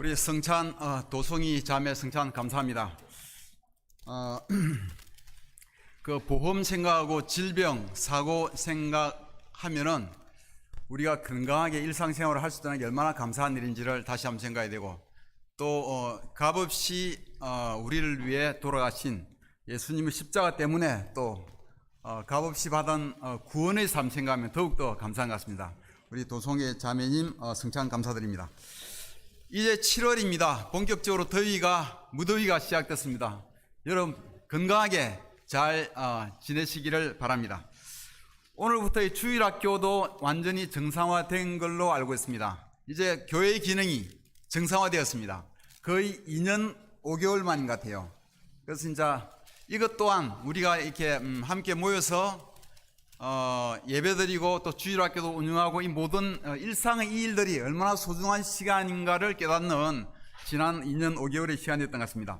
우리 성찬 도송이 자매 성찬 감사합니다. 그 보험 생각하고 질병 사고 생각하면은 우리가 건강하게 일상생활을 할 수 있다는 게 얼마나 감사한 일인지를 다시 한번 생각해야 되고, 또 값없이 우리를 위해 돌아가신 예수님의 십자가 때문에 또 값없이 받은 구원의 삶 생각하면 더욱더 감사한 것 같습니다. 우리 도송이 자매님 성찬 감사드립니다. 이제 7월입니다. 본격적으로 무더위가 시작됐습니다. 여러분 건강하게 잘 지내시기를 바랍니다. 오늘부터 이 주일학교도 완전히 정상화된 걸로 알고 있습니다. 이제 교회의 기능이 정상화되었습니다. 거의 2년 5개월 만인 것 같아요. 그래서 진짜 이것 또한 우리가 이렇게 함께 모여서 예배드리고 또 주일학교도 운영하고 이 모든 일상의 이 일들이 얼마나 소중한 시간인가를 깨닫는 지난 2년 5개월의 시간이었던 것 같습니다.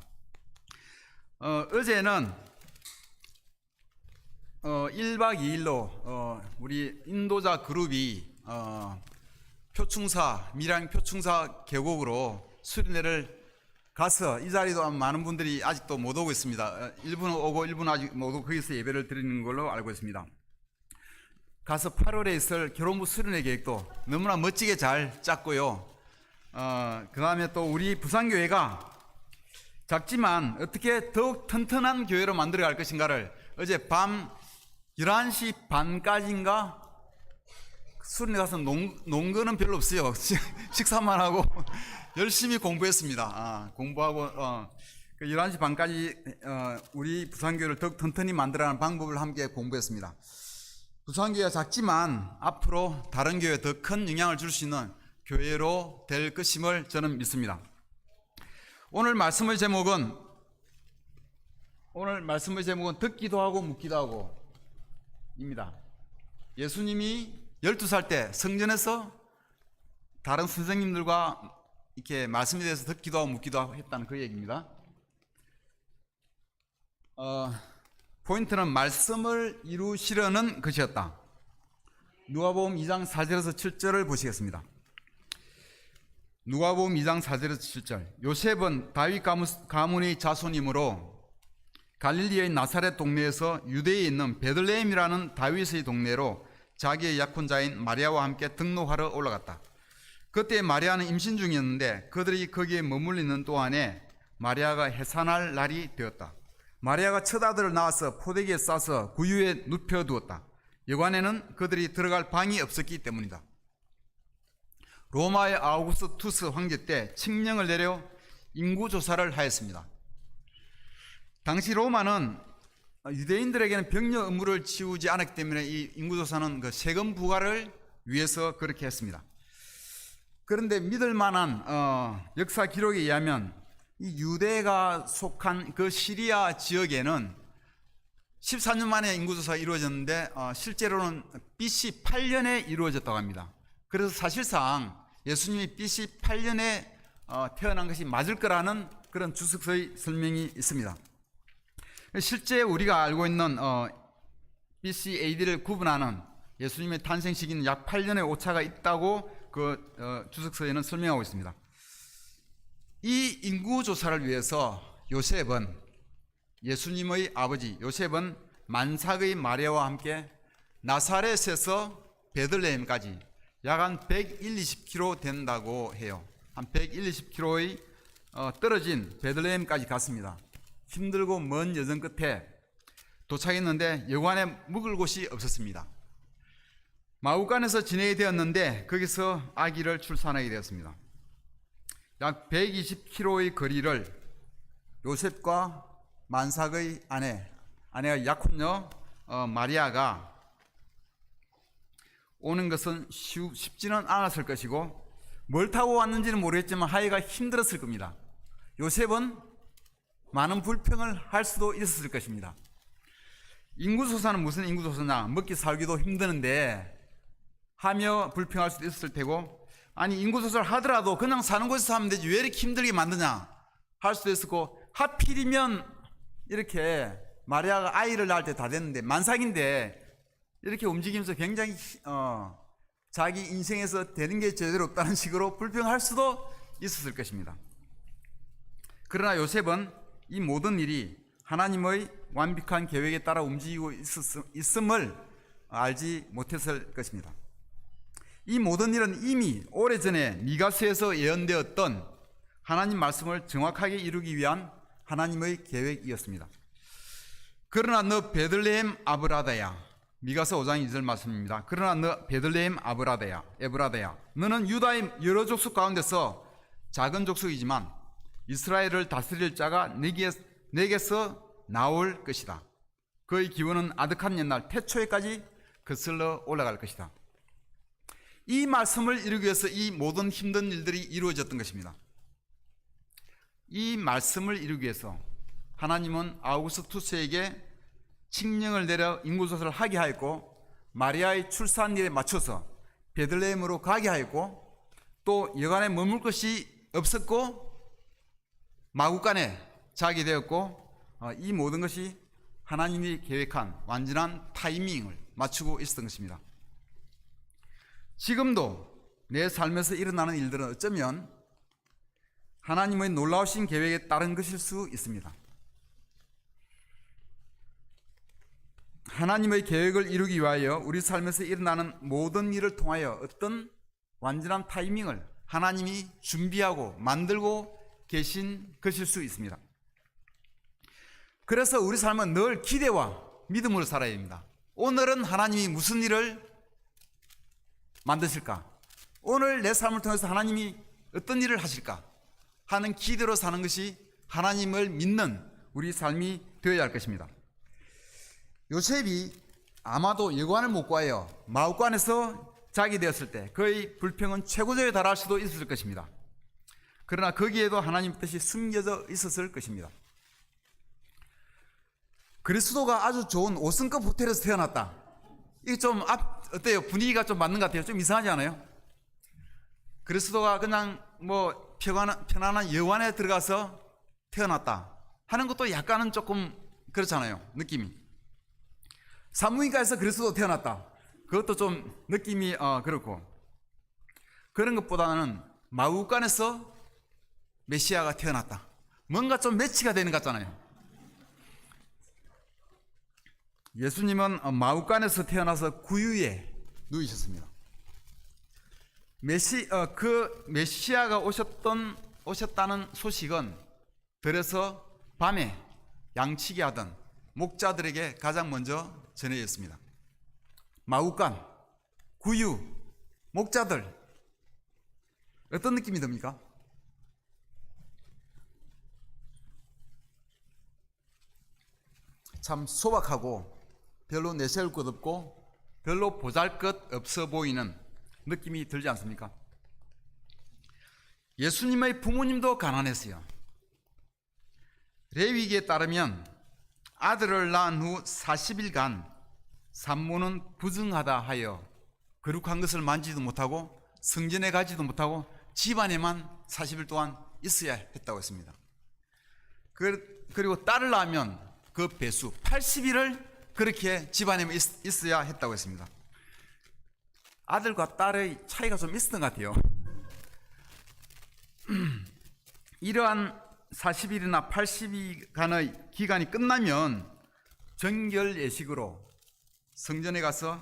어제는 1박 2일로 우리 인도자 그룹이 밀양 표충사 계곡으로 수련회를 가서, 이 자리도 많은 분들이 아직도 못 오고 있습니다. 일부는 오고 일부는 아직 못 오고 거기서 예배를 드리는 걸로 알고 있습니다. 가서 8월에 있을 결혼부 수련회 계획도 너무나 멋지게 잘 짰고요. 그 다음에 또 우리 부산교회가 작지만 어떻게 더욱 튼튼한 교회로 만들어갈 것인가를 어제 밤 11시 반까지인가 수련회 가서 논 거는 별로 없어요. 식사만 하고 열심히 공부했습니다. 공부하고 11시 반까지 우리 부산교회를 더욱 튼튼히 만들어가는 방법을 함께 공부했습니다. 부산교회가 작지만 앞으로 다른 교회에 더 큰 영향을 줄 수 있는 교회로 될 것임을 저는 믿습니다. 오늘 말씀의 제목은 듣기도 하고 묻기도 하고 입니다. 예수님이 12살 때 성전에서 다른 선생님들과 이렇게 말씀에 대해서 듣기도 하고 묻기도 하고 했다는 그 얘기입니다. 포인트는 말씀을 이루시려는 것이었다. 누가복음 2장 4절에서 7절을 보시겠습니다. 누가복음 2장 4절에서 7절. 요셉은 다윗 가문의 자손이므로 갈릴리의 나사렛 동네에서 유대에 있는 베들레헴이라는 다윗의 동네로 자기의 약혼자인 마리아와 함께 등록하러 올라갔다. 그때 마리아는 임신 중이었는데 그들이 거기에 머물리는 동안에 마리아가 해산할 날이 되었다. 마리아가 첫 아들을 낳아서 포대기에 싸서 구유에 눕혀두었다. 여관에는 그들이 들어갈 방이 없었기 때문이다. 로마의 아우구스투스 황제 때 칙령을 내려 인구조사를 하였습니다. 당시 로마는 유대인들에게는 병력 의무를 지우지 않았기 때문에 이 인구조사는 그 세금 부과를 위해서 그렇게 했습니다. 그런데 믿을 만한 역사 기록에 의하면 이 유대가 속한 그 시리아 지역에는 14년 만에 인구조사가 이루어졌는데 실제로는 BC 8년에 이루어졌다고 합니다. 그래서 사실상 예수님이 BC 8년에 태어난 것이 맞을 거라는 그런 주석서의 설명이 있습니다. 실제 우리가 알고 있는 BC AD를 구분하는 예수님의 탄생 시기는 약 8년의 오차가 있다고 그 주석서에는 설명하고 있습니다. 이 인구조사를 위해서 예수님의 아버지 요셉은 만삭의 마리아와 함께 나사렛에서 베들레헴까지 약 한 120km 된다고 해요. 한 120km의 떨어진 베들레헴까지 갔습니다. 힘들고 먼 여정 끝에 도착했는데 여관에 묵을 곳이 없었습니다. 마구간에서 지내게 되었는데 거기서 아기를 출산하게 되었습니다. 약 120km의 거리를 요셉과 만삭의 아내가 약혼녀 마리아가 오는 것은 쉽지는 않았을 것이고, 뭘 타고 왔는지는 모르겠지만 하여가 힘들었을 겁니다. 요셉은 많은 불평을 할 수도 있었을 것입니다. 인구조사는 무슨 인구조사냐, 먹기 살기도 힘드는데 하며 불평할 수도 있었을 테고, 아니 인구조사를 하더라도 그냥 사는 곳에서 하면 되지 왜 이렇게 힘들게 만드냐 할 수도 있었고, 하필이면 이렇게 마리아가 아이를 낳을 때 다 됐는데 만삭인데 이렇게 움직이면서 굉장히 자기 인생에서 되는 게 제대로 없다는 식으로 불평할 수도 있었을 것입니다. 그러나 요셉은 이 모든 일이 하나님의 완벽한 계획에 따라 움직이고 있음을 알지 못했을 것입니다. 이 모든 일은 이미 오래전에 미가서에서 예언되었던 하나님 말씀을 정확하게 이루기 위한 하나님의 계획이었습니다. 그러나 너 베들레헴 아브라다야, 미가서 5장 2절 말씀입니다. 그러나 너 베들레헴 에브라다야, 너는 유다의 여러 족속 가운데서 작은 족속이지만 이스라엘을 다스릴 자가 내게서 나올 것이다. 그의 기원은 아득한 옛날 태초에까지 거슬러 올라갈 것이다. 이 말씀을 이루기 위해서 이 모든 힘든 일들이 이루어졌던 것입니다. 이 말씀을 이루기 위해서 하나님은 아우구스투스에게 칙령을 내려 인구조사를 하게 하였고, 마리아의 출산일에 맞춰서 베들레헴으로 가게 하였고, 또 여간에 머물 것이 없었고 마구간에 자게 되었고, 이 모든 것이 하나님이 계획한 완전한 타이밍을 맞추고 있었던 것입니다. 지금도 내 삶에서 일어나는 일들은 어쩌면 하나님의 놀라우신 계획에 따른 것일 수 있습니다. 하나님의 계획을 이루기 위하여 우리 삶에서 일어나는 모든 일을 통하여 어떤 완전한 타이밍을 하나님이 준비하고 만들고 계신 것일 수 있습니다. 그래서 우리 삶은 늘 기대와 믿음으로 살아야 됩니다. 오늘은 하나님이 무슨 일을 만드실까? 오늘 내 삶을 통해서 하나님이 어떤 일을 하실까? 하는 기대로 사는 것이 하나님을 믿는 우리 삶이 되어야 할 것입니다. 요셉이 아마도 여관을 못 구하여 마구간에서 자게 되었을 때 그의 불평은 최고조에 달할 수도 있었을 것입니다. 그러나 거기에도 하나님 뜻이 숨겨져 있었을 것입니다. 그리스도가 아주 좋은 5성급 호텔에서 태어났다. 이게 좀 어때요? 분위기가 좀 맞는 것 같아요. 좀 이상하지 않아요? 그리스도가 그냥 뭐 편안한 여관에 들어가서 태어났다 하는 것도 약간은 조금 그렇잖아요. 느낌이. 산부인과에서 그리스도 태어났다. 그것도 좀 느낌이 그렇고, 그런 것보다는 마구간에서 메시아가 태어났다. 뭔가 좀 매치가 되는 것 같잖아요. 예수님은 마구간에서 태어나서 구유에 누이셨습니다. 그 메시아가 오셨다는 소식은 들에서 밤에 양치기 하던 목자들에게 가장 먼저 전해졌습니다. 마구간, 구유, 목자들, 어떤 느낌이 듭니까? 참 소박하고 별로 내세울 것 없고 별로 보잘것 없어 보이는 느낌이 들지 않습니까? 예수님의 부모님도 가난했어요. 레위기에 따르면 아들을 낳은 후 40일간 산모는 부정하다 하여 거룩한 것을 만지도 못하고 성전에 가지도 못하고 집안에만 40일 동안 있어야 했다고 했습니다. 그리고 딸을 낳으면 그 배수 80일을 그렇게 집안에 있어야 했다고 했습니다. 아들과 딸의 차이가 좀 있었던 것 같아요. 이러한 40일이나 80일간의 기간이 끝나면 정결 예식으로 성전에 가서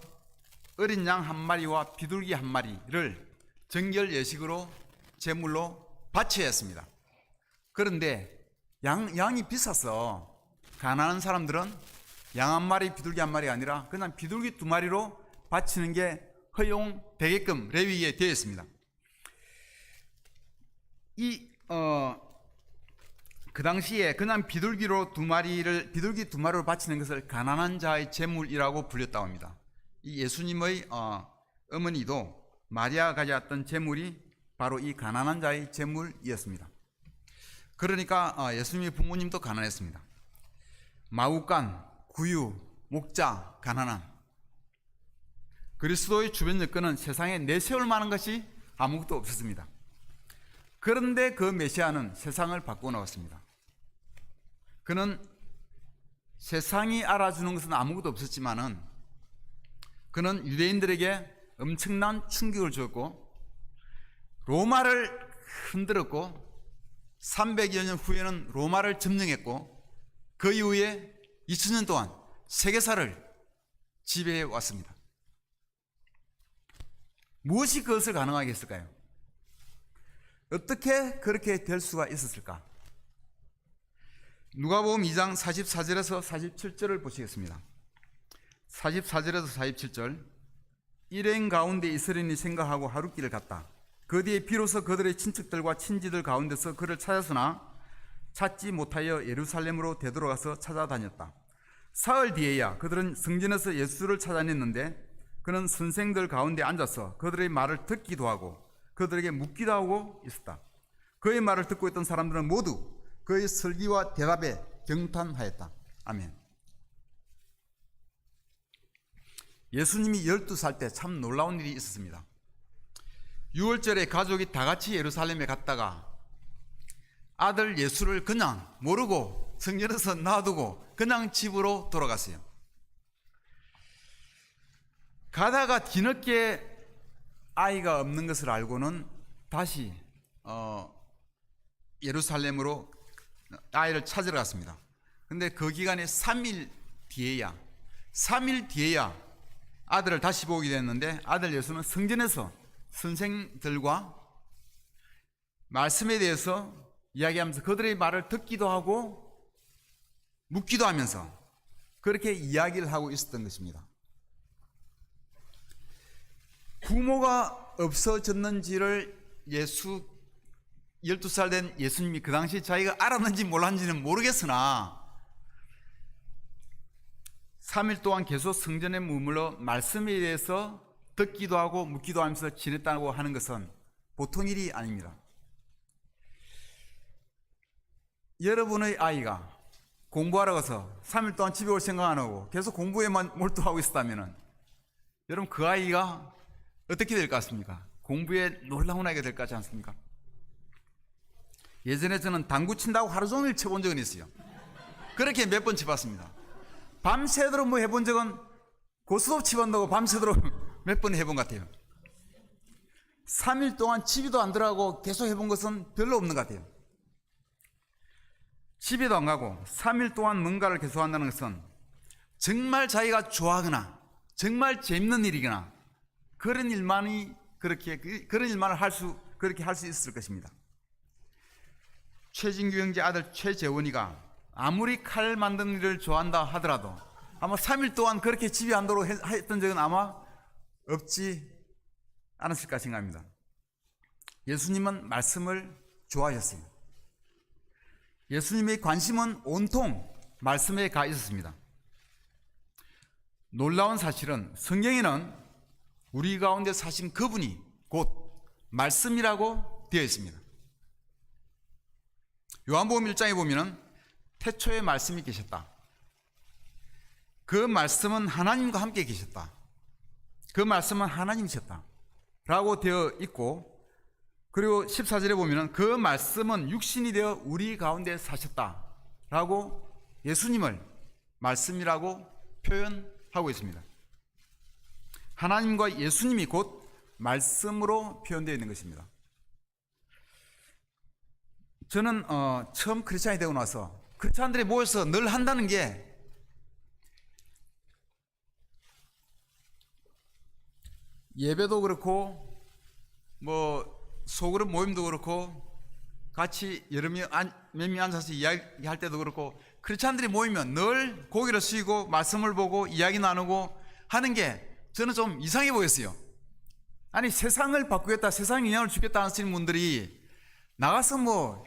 어린 양 한 마리와 비둘기 한 마리를 정결 예식으로 제물로 바쳐야 했습니다. 그런데 양이 비싸서 가난한 사람들은 양 한 마리, 비둘기 한 마리가 아니라 그냥 비둘기 2마리로 바치는 게 허용되게끔 레위기에 되어 있습니다. 그 당시에 그냥 비둘기 2마리로 바치는 것을 가난한 자의 제물이라고 불렸다고 합니다. 이 예수님의 어머니도 마리아가 가져왔던 제물이 바로 이 가난한 자의 제물이었습니다. 그러니까 예수님의 부모님도 가난했습니다. 마구간, 구유, 목자, 가난한. 그리스도의 주변 여건은 세상에 내세울 만한 것이 아무것도 없었습니다. 그런데 그 메시아는 세상을 바꾸어 나왔습니다. 그는 세상이 알아주는 것은 아무것도 없었지만은 그는 유대인들에게 엄청난 충격을 주었고 로마를 흔들었고 300여 년 후에는 로마를 점령했고 그 이후에 2000년 동안 세계사를 지배해 왔습니다. 무엇이 그것을 가능하게 했을까요? 어떻게 그렇게 될 수가 있었을까? 누가복음 2장 44절에서 47절을 보시겠습니다. 44절에서 47절. 일행 가운데 이스라엘인이 생각하고 하룻길을 갔다. 그 뒤에 비로소 그들의 친척들과 친지들 가운데서 그를 찾았으나 찾지 못하여 예루살렘으로 되돌아가서 찾아다녔다. 사흘 뒤에야 그들은 성전에서 예수를 찾아냈는데 그는 선생들 가운데 앉아서 그들의 말을 듣기도 하고 그들에게 묻기도 하고 있었다. 그의 말을 듣고 있던 사람들은 모두 그의 설기와 대답에 경탄하였다. 아멘. 예수님이 12살 때 참 놀라운 일이 있었습니다. 6월절에 가족이 다 같이 예루살렘에 갔다가 아들 예수를 그냥 모르고 성전에서 놔두고 그냥 집으로 돌아갔어요. 가다가 뒤늦게 아이가 없는 것을 알고는 다시 예루살렘으로 아이를 찾으러 갔습니다. 근데 그 기간에 3일 뒤에야 아들을 다시 보게 됐는데 아들 예수는 성전에서 선생들과 말씀에 대해서 이야기하면서 그들의 말을 듣기도 하고 묻기도 하면서 그렇게 이야기를 하고 있었던 것입니다. 부모가 없어졌는지를 12살 된 예수님이 그 당시 자기가 알았는지 몰랐는지는 모르겠으나 3일 동안 계속 성전에 머물러 말씀에 대해서 듣기도 하고 묻기도 하면서 지냈다고 하는 것은 보통 일이 아닙니다. 여러분의 아이가 공부하러 가서 3일 동안 집에 올 생각 안 하고 계속 공부에만 몰두하고 있었다면 여러분 그 아이가 어떻게 될 것 같습니까? 공부에 놀라운하게 될 것 같지 않습니까? 예전에 저는 당구 친다고 하루 종일 쳐본 적은 있어요. 그렇게 몇 번 쳐봤습니다. 밤새도록 뭐 해본 적은 고스톱 치본다고 밤새도록 몇 번 해본 것 같아요. 3일 동안 집에도 안 들어가고 계속 해본 것은 별로 없는 것 같아요. 집에도 안 가고 3일 동안 뭔가를 계속 한다는 것은 정말 자기가 좋아하거나 정말 재밌는 일이거나 그런 일만이 그런 일만을 그렇게 할 수 있을 것입니다. 최진규 형제 아들 최재원이가 아무리 칼 만드는 일을 좋아한다 하더라도 아마 3일 동안 그렇게 집에 안 들어오고 했던 적은 아마 없지 않았을까 생각합니다. 예수님은 말씀을 좋아하셨어요. 예수님의 관심은 온통 말씀에 가 있었습니다. 놀라운 사실은 성경에는 우리 가운데 사신 그분이 곧 말씀이라고 되어 있습니다. 요한복음 1장에 보면 태초에 말씀이 계셨다. 그 말씀은 하나님과 함께 계셨다. 그 말씀은 하나님이셨다 라고 되어 있고, 그리고 14절에 보면 그 말씀은 육신이 되어 우리 가운데 사셨다 라고 예수님을 말씀이라고 표현하고 있습니다. 하나님과 예수님이 곧 말씀으로 표현되어 있는 것입니다. 저는 처음 크리스찬이 되고 나서 크리스찬들이 모여서 늘 한다는 게 예배도 그렇고 뭐 소그룹 모임도 그렇고 같이 여러 명 몇 명 앉아서 이야기할 때도 그렇고 크리스찬들이 모이면 늘 고개를 숙이고 말씀을 보고 이야기 나누고 하는 게 저는 좀 이상해 보였어요. 아니 세상을 바꾸겠다, 세상 영향을 주겠다 하시는 분들이 나가서 뭐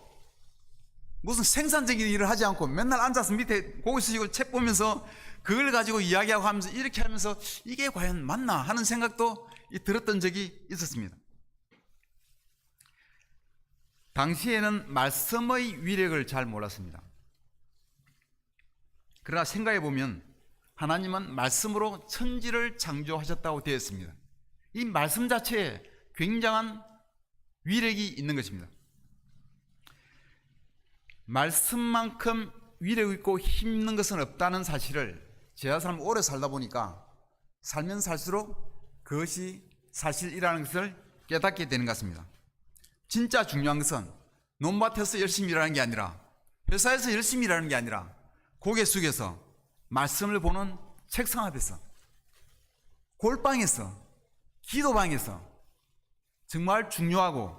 무슨 생산적인 일을 하지 않고 맨날 앉아서 밑에 고개 숙이고 책 보면서 그걸 가지고 이야기하고 하면서 이렇게 하면서 이게 과연 맞나 하는 생각도 들었던 적이 있었습니다. 당시에는 말씀의 위력을 잘 몰랐습니다. 그러나 생각해 보면 하나님은 말씀으로 천지를 창조하셨다고 되어 있습니다. 이 말씀 자체에 굉장한 위력이 있는 것입니다. 말씀만큼 위력 있고 힘 있는 것은 없다는 사실을 제가 오래 살다 보니까 살면 살수록 그것이 사실이라는 것을 깨닫게 되는 것 같습니다. 진짜 중요한 것은 논밭에서 열심히 일하는 게 아니라, 회사에서 열심히 일하는 게 아니라, 고개 숙여서 말씀을 보는 책상 앞에서, 골방에서, 기도방에서 정말 중요하고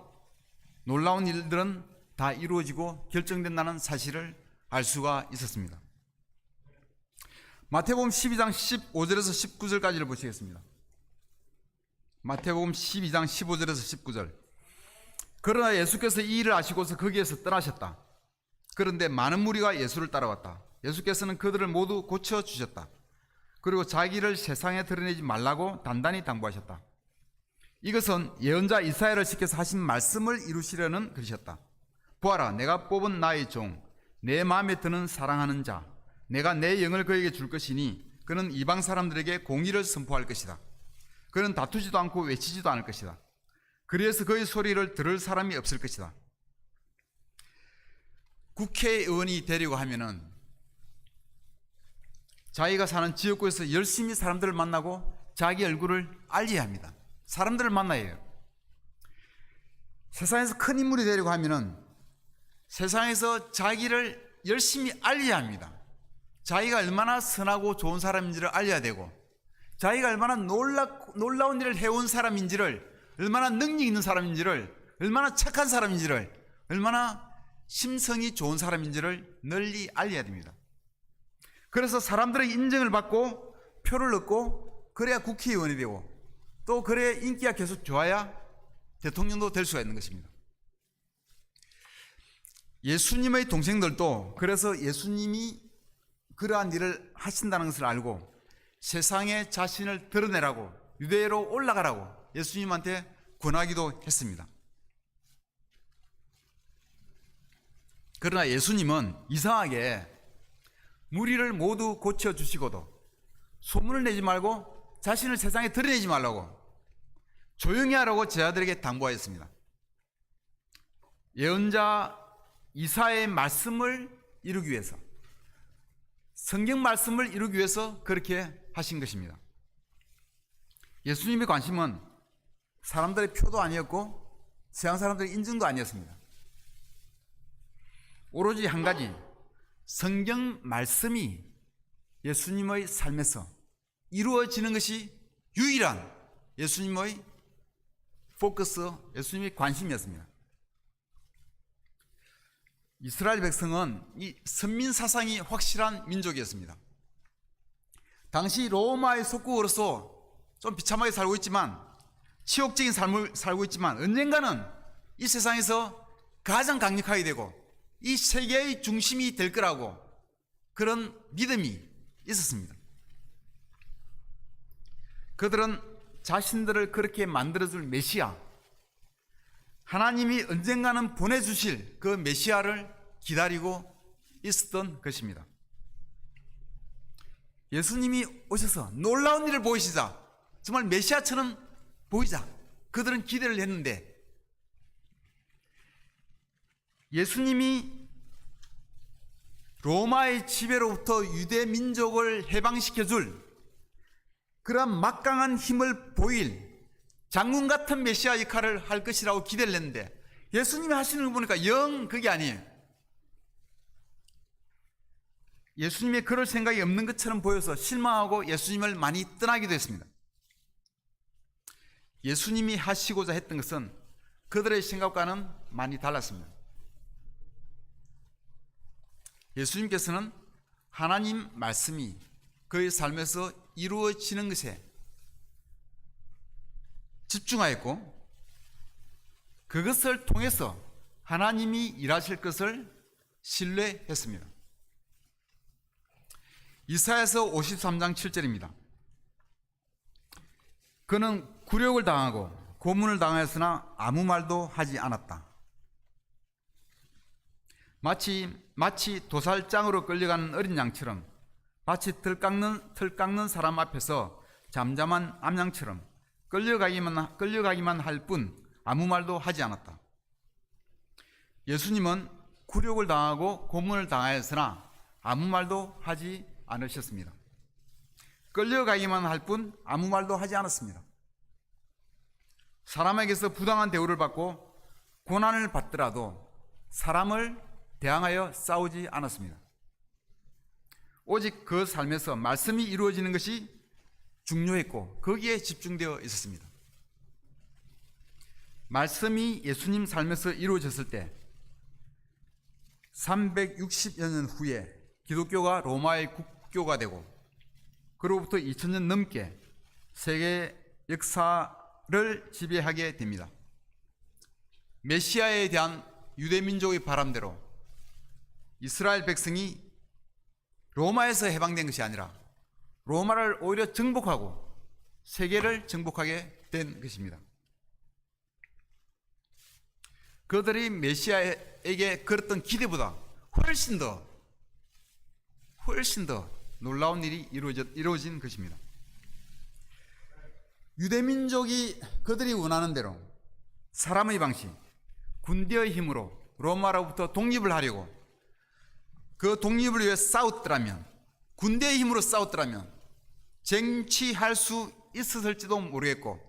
놀라운 일들은 다 이루어지고 결정된다는 사실을 알 수가 있었습니다. 마태복음 12장 15절에서 19절까지를 보시겠습니다. 마태복음 12장 15절에서 19절. 그러나 예수께서 이 일을 아시고서 거기에서 떠나셨다. 그런데 많은 무리가 예수를 따라왔다. 예수께서는 그들을 모두 고쳐주셨다. 그리고 자기를 세상에 드러내지 말라고 단단히 당부하셨다. 이것은 예언자 이사야를 시켜서 하신 말씀을 이루시려는 것이었다. 보아라, 내가 뽑은 나의 종, 내 마음에 드는 사랑하는 자, 내가 내 영을 그에게 줄 것이니 그는 이방 사람들에게 공의를 선포할 것이다. 그는 다투지도 않고 외치지도 않을 것이다. 그래서 그의 소리를 들을 사람이 없을 것이다. 국회의원이 되려고 하면은 자기가 사는 지역구에서 열심히 사람들을 만나고 자기 얼굴을 알려야 합니다. 사람들을 만나야 해요. 세상에서 큰 인물이 되려고 하면은 세상에서 자기를 열심히 알려야 합니다. 자기가 얼마나 선하고 좋은 사람인지를 알려야 되고, 자기가 얼마나 놀라운 일을 해온 사람인지를, 얼마나 능력 있는 사람인지를, 얼마나 착한 사람인지를, 얼마나 심성이 좋은 사람인지를 널리 알려야 됩니다. 그래서 사람들의 인정을 받고 표를 얻고 그래야 국회의원이 되고, 또 그래야 인기가 계속 좋아야 대통령도 될 수가 있는 것입니다. 예수님의 동생들도 그래서 예수님이 그러한 일을 하신다는 것을 알고 세상에 자신을 드러내라고, 유대로 올라가라고 예수님한테 권하기도 했습니다. 그러나 예수님은 이상하게 무리를 모두 고쳐주시고도 소문을 내지 말고 자신을 세상에 드러내지 말라고 조용히 하라고 제자들에게 당부하였습니다. 예언자 이사야의 말씀을 이루기 위해서, 성경 말씀을 이루기 위해서 그렇게 하신 것입니다. 예수님의 관심은 사람들의 표도 아니었고 세상 사람들의 인정도 아니었습니다. 오로지 한 가지, 성경 말씀이 예수님의 삶에서 이루어지는 것이 유일한 예수님의 포커스, 예수님의 관심이었습니다. 이스라엘 백성은 이 선민 사상이 확실한 민족이었습니다. 당시 로마의 속국으로서 좀 비참하게 살고 있지만, 치욕적인 삶을 살고 있지만, 언젠가는 이 세상에서 가장 강력하게 되고 이 세계의 중심이 될 거라고 그런 믿음이 있었습니다. 그들은 자신들을 그렇게 만들어줄 메시아, 하나님이 언젠가는 보내주실 그 메시아를 기다리고 있었던 것입니다. 예수님이 오셔서 놀라운 일을 보이시자, 정말 메시아처럼 보이자 그들은 기대를 했는데, 예수님이 로마의 지배로부터 유대 민족을 해방시켜줄 그런 막강한 힘을 보일 장군 같은 메시아 역할을 할 것이라고 기대를 했는데, 예수님이 하시는 거 보니까 영 그게 아니에요. 예수님이 그럴 생각이 없는 것처럼 보여서 실망하고 예수님을 많이 떠나기도 했습니다. 예수님이 하시고자 했던 것은 그들의 생각과는 많이 달랐습니다. 예수님께서는 하나님 말씀이 그의 삶에서 이루어지는 것에 집중하였고, 그것을 통해서 하나님이 일하실 것을 신뢰했습니다. 이사야서 53장 7절입니다. 그는 굴욕을 당하고 고문을 당하였으나 아무 말도 하지 않았다. 마치 도살장으로 끌려가는 어린 양처럼, 마치 털 깎는 사람 앞에서 잠잠한 암양처럼 끌려가기만 할 뿐 아무 말도 하지 않았다. 예수님은 굴욕을 당하고 고문을 당하였으나 아무 말도 하지 않으셨습니다. 끌려가기만 할 뿐 아무 말도 하지 않았습니다. 사람에게서 부당한 대우를 받고 고난을 받더라도 사람을 대항하여 싸우지 않았습니다. 오직 그 삶에서 말씀이 이루어지는 것이 중요했고 거기에 집중되어 있었습니다. 말씀이 예수님 삶에서 이루어졌을 때 360여 년 후에 기독교가 로마의 국교가 되고 그로부터 2000년 넘게 세계 역사를 지배하게 됩니다. 메시아에 대한 유대민족의 바람대로 이스라엘 백성이 로마에서 해방된 것이 아니라 로마를 오히려 정복하고 세계를 정복하게 된 것입니다. 그들이 메시아에게 걸었던 기대보다 훨씬 더 놀라운 일이 이루어진 것입니다. 유대민족이 그들이 원하는 대로 사람의 방식, 군대의 힘으로 로마로부터 독립을 하려고 그 독립을 위해 싸웠더라면, 군대의 힘으로 싸웠더라면 쟁취할 수 있었을지도 모르겠고,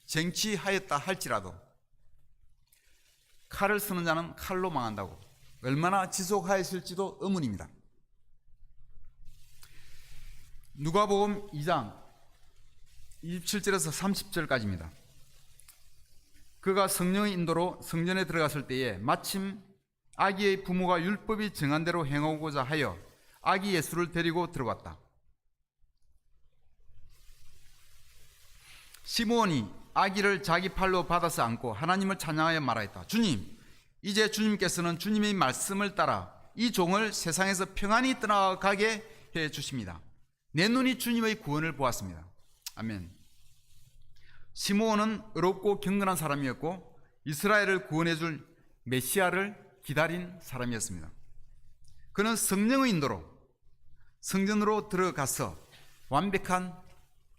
쟁취하였다 할지라도 칼을 쓰는 자는 칼로 망한다고 얼마나 지속하였을지도 의문입니다. 누가복음 2장 27절에서 30절까지입니다. 그가 성령의 인도로 성전에 들어갔을 때에 마침 아기의 부모가 율법이 정한 대로 행하고자 하여 아기 예수를 데리고 들어왔다. 시므온이 아기를 자기 팔로 받아서 안고 하나님을 찬양하여 말하였다. 주님, 이제 주님께서는 주님의 말씀을 따라 이 종을 세상에서 평안히 떠나가게 해 주십니다. 내 눈이 주님의 구원을 보았습니다. 아멘. 시므온은 의롭고 경건한 사람이었고 이스라엘을 구원해 줄 메시아를 기다린 사람이었습니다. 그는 성령의 인도로 성전으로 들어가서 완벽한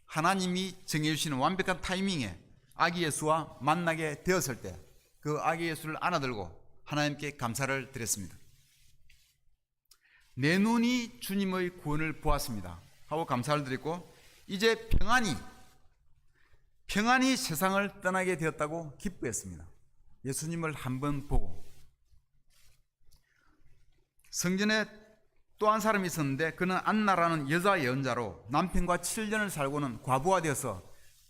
하나님이 정해주시는 완벽한 타이밍에 아기 예수와 만나게 되었을 때 그 아기 예수를 안아들고 하나님께 감사를 드렸습니다. 내 눈이 주님의 구원을 보았습니다 하고 감사를 드렸고, 이제 평안히 세상을 떠나게 되었다고 기뻐했습니다. 예수님을 한번 보고. 성전에 또 한 사람이 있었는데 그는 안나라는 여자 예언자로 남편과 7년을 살고는 과부가 되어서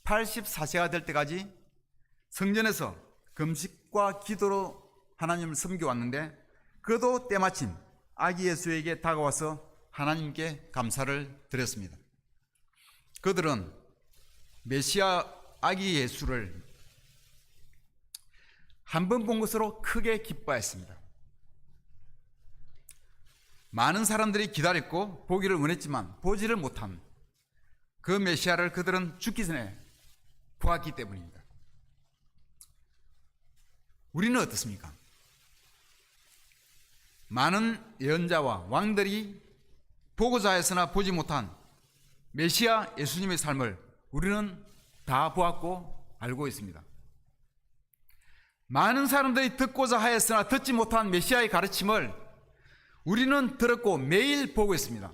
84세가 될 때까지 성전에서 금식과 기도로 하나님을 섬겨왔는데, 그도 때마침 아기 예수에게 다가와서 하나님께 감사를 드렸습니다. 그들은 메시아 아기 예수를 한 번 본 것으로 크게 기뻐했습니다. 많은 사람들이 기다렸고 보기를 원했지만 보지를 못한 그 메시아를 그들은 죽기 전에 보았기 때문입니다. 우리는 어떻습니까? 많은 예언자와 왕들이 보고자 했으나 보지 못한 메시아 예수님의 삶을 우리는 다 보았고 알고 있습니다. 많은 사람들이 듣고자 하였으나 듣지 못한 메시아의 가르침을 우리는 들었고 매일 보고 있습니다.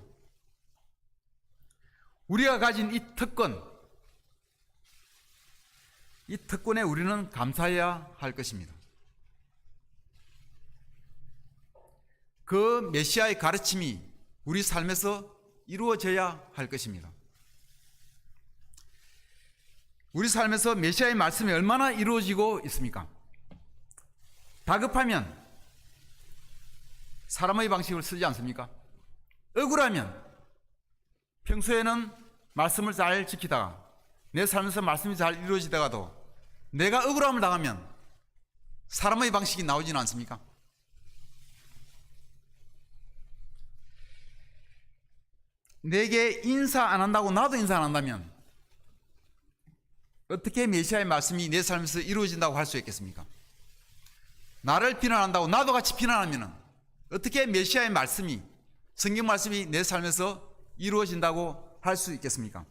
우리가 가진 이 특권에 우리는 감사해야 할 것입니다. 그 메시아의 가르침이 우리 삶에서 이루어져야 할 것입니다. 우리 삶에서 메시아의 말씀이 얼마나 이루어지고 있습니까? 다급하면 사람의 방식을 쓰지 않습니까? 억울하면 평소에는 말씀을 잘 지키다가 내 삶에서 말씀이 잘 이루어지다가도 내가 억울함을 당하면 사람의 방식이 나오지는 않습니까? 내게 인사 안 한다고 나도 인사 안 한다면 어떻게 메시아의 말씀이 내 삶에서 이루어진다고 할 수 있겠습니까? 나를 비난한다고 나도 같이 비난하면 어떻게 메시아의 말씀이, 성경 말씀이 내 삶에서 이루어진다고 할 수 있겠습니까?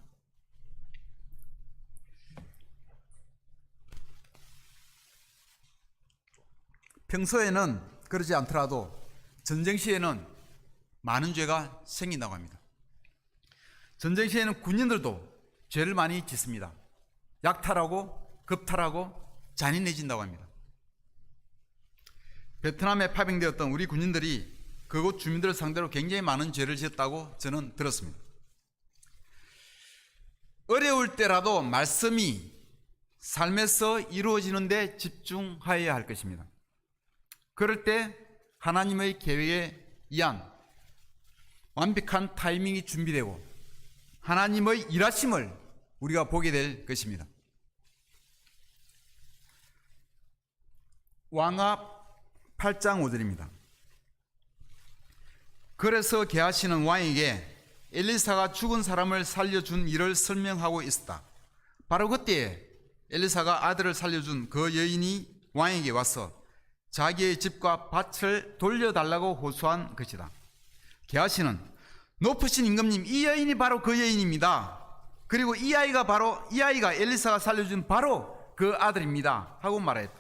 평소에는 그러지 않더라도 전쟁 시에는 많은 죄가 생긴다고 합니다. 전쟁 시에는 군인들도 죄를 많이 짓습니다. 약탈하고 급탈하고 잔인해진다고 합니다. 베트남에 파병되었던 우리 군인들이 그곳 주민들을 상대로 굉장히 많은 죄를 지었다고 저는 들었습니다. 어려울 때라도 말씀이 삶에서 이루어지는 데 집중하여야 할 것입니다. 그럴 때 하나님의 계획에 의한 완벽한 타이밍이 준비되고 하나님의 일하심을 우리가 보게 될 것입니다. 왕하 8장 5절입니다. 그래서 게하시는 왕에게 엘리사가 죽은 사람을 살려준 일을 설명하고 있었다. 바로 그때에 엘리사가 아들을 살려준 그 여인이 왕에게 와서 자기의 집과 밭을 돌려달라고 호소한 것이다. 게하시는 높으신 임금님, 이 여인이 바로 그 여인입니다. 그리고 이 아이가 엘리사가 살려준 바로 그 아들입니다 하고 말했다.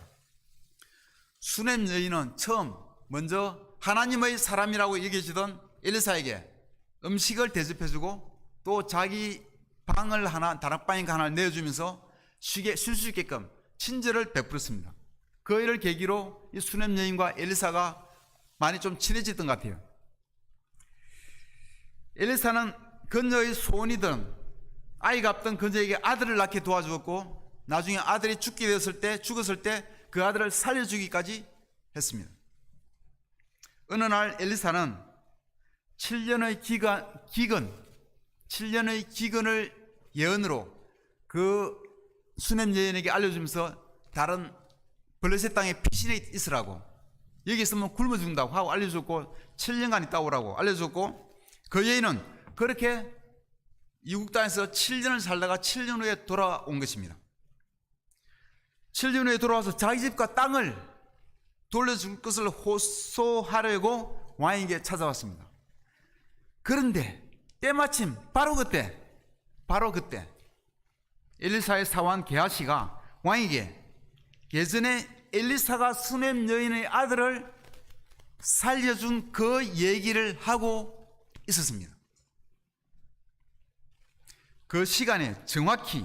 수넴 여인은 처음 먼저 하나님의 사람이라고 여겨지던 엘리사에게 음식을 대접해주고 또 자기 방을 하나, 다락방인가 하나를 내어주면서 쉴 수 있게끔 친절을 베풀었습니다. 그 일을 계기로 이 수넴 여인과 엘리사가 많이 좀 친해졌던 것 같아요. 엘리사는 그녀의 소원이든 아이가 없던 그녀에게 아들을 낳게 도와주었고 나중에 아들이 죽었을 때 그 아들을 살려주기까지 했습니다. 어느 날 엘리사는 7년의 기근을 예언으로 그 수넴 여인에게 알려주면서 다른 블레셋 땅에 피신해 있으라고, 여기 있으면 굶어 죽는다고 하고 알려줬고 7년간 있다 오라고 알려줬고, 그 여인은 그렇게 이국 땅에서 7년을 살다가 7년 후에 돌아온 것입니다. 7년 후에 돌아와서 자기 집과 땅을 돌려줄 것을 호소하려고 왕에게 찾아왔습니다. 그런데 때마침 바로 그때 엘리사의 사원 게하시가 왕에게 예전에 엘리사가 수넴 여인의 아들을 살려준 그 얘기를 하고 있었습니다. 그 시간에 정확히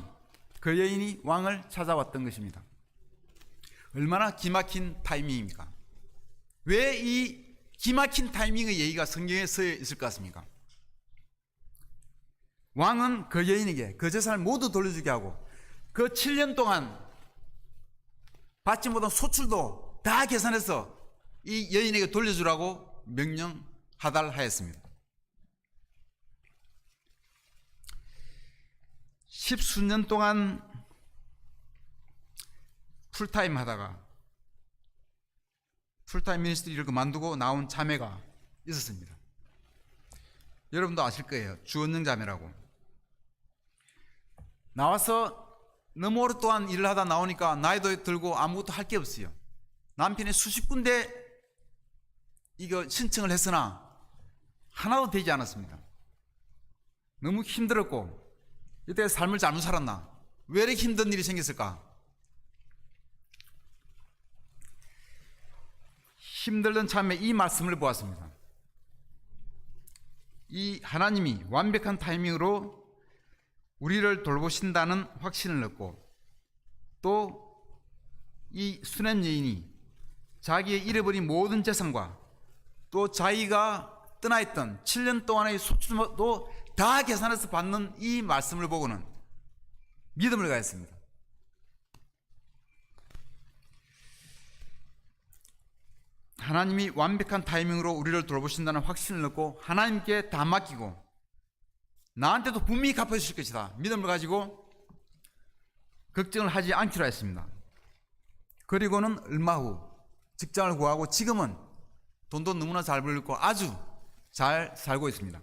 그 여인이 왕을 찾아왔던 것입니다. 얼마나 기막힌 타이밍입니까? 왜 이 기막힌 타이밍의 얘기가 성경에 써 있을 것 같습니까? 왕은 그 여인에게 그 재산을 모두 돌려주게 하고 그 7년 동안 받지 못한 소출도 다 계산해서 이 여인에게 돌려주라고 명령하달하였습니다. 10수년 동안 풀타임 하다가 풀타임 미니스트리를 그만두고 나온 자매가 있었습니다. 여러분도 아실 거예요. 주원영 자매라고. 나와서 너무 오랫동안 일을 하다 나오니까 나이도 들고 아무것도 할 게 없어요. 남편이 수십 군데 이거 신청을 했으나 하나도 되지 않았습니다. 너무 힘들었고 이때 삶을 잘못 살았나? 왜 이렇게 힘든 일이 생겼을까? 힘들던 참에 이 말씀을 보았습니다. 이 하나님이 완벽한 타이밍으로 우리를 돌보신다는 확신을 얻고 또 이 수넴 여인이 자기의 잃어버린 모든 재산과 또 자기가 떠나 있던 7년 동안의 소출도 다 계산해서 받는 이 말씀을 보고는 믿음을 가졌습니다. 하나님이 완벽한 타이밍으로 우리를 돌보신다는 확신을 얻고 하나님께 다 맡기고 나한테도 분명히 갚아주실 것이다 믿음을 가지고 걱정을 하지 않기로 했습니다. 그리고는 얼마 후 직장을 구하고 지금은 돈도 너무나 잘 벌고 아주 잘 살고 있습니다.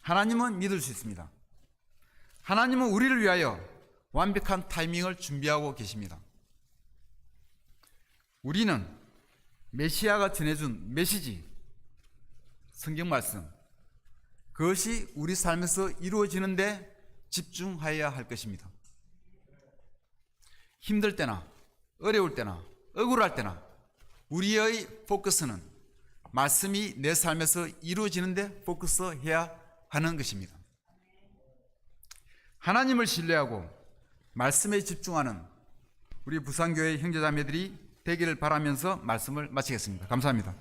하나님은 믿을 수 있습니다. 하나님은 우리를 위하여 완벽한 타이밍을 준비하고 계십니다. 우리는 메시아가 전해준 메시지, 성경 말씀, 그것이 우리 삶에서 이루어지는데 집중하여야 할 것입니다. 힘들 때나 어려울 때나 억울할 때나 우리의 포커스는 말씀이 내 삶에서 이루어지는데 포커스해야 하는 것입니다. 하나님을 신뢰하고 말씀에 집중하는 우리 부산교회 형제자매들이 되기를 바라면서 말씀을 마치겠습니다. 감사합니다.